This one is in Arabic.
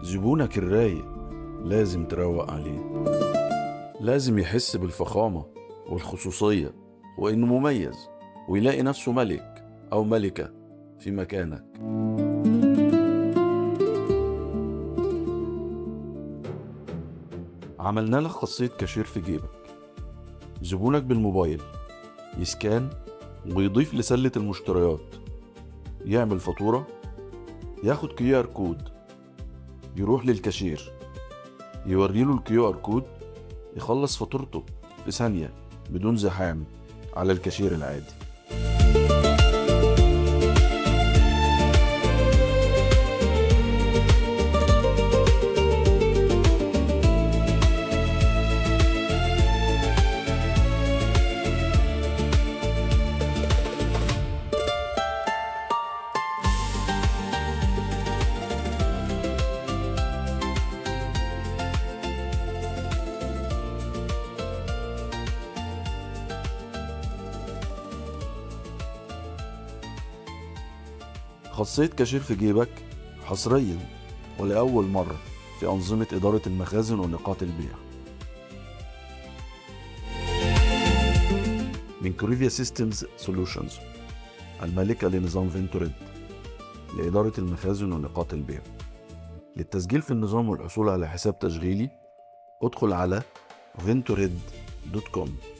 زبونك الرايق لازم تروق عليه، لازم يحس بالفخامة والخصوصية وإنه مميز ويلاقي نفسه ملك أو ملكة في مكانك. عملنا لك خاصية كاشير في جيبك. زبونك بالموبايل يسكان ويضيف لسلة المشتريات، يعمل فاتورة، ياخد QR كود، يروح للكاشير يوريله الQR كود، يخلص فاتورته في ثانية بدون زحام على الكاشير العادي. خاصية كاشير في جيبك حصريا ولأول مرة في أنظمة إدارة المخازن ونقاط البيع من كوريفيا سيستمز سولوشنز، المالكة لنظام فينتوريد لإدارة المخازن ونقاط البيع. للتسجيل في النظام والحصول على حساب تشغيلي ادخل على ventured.com.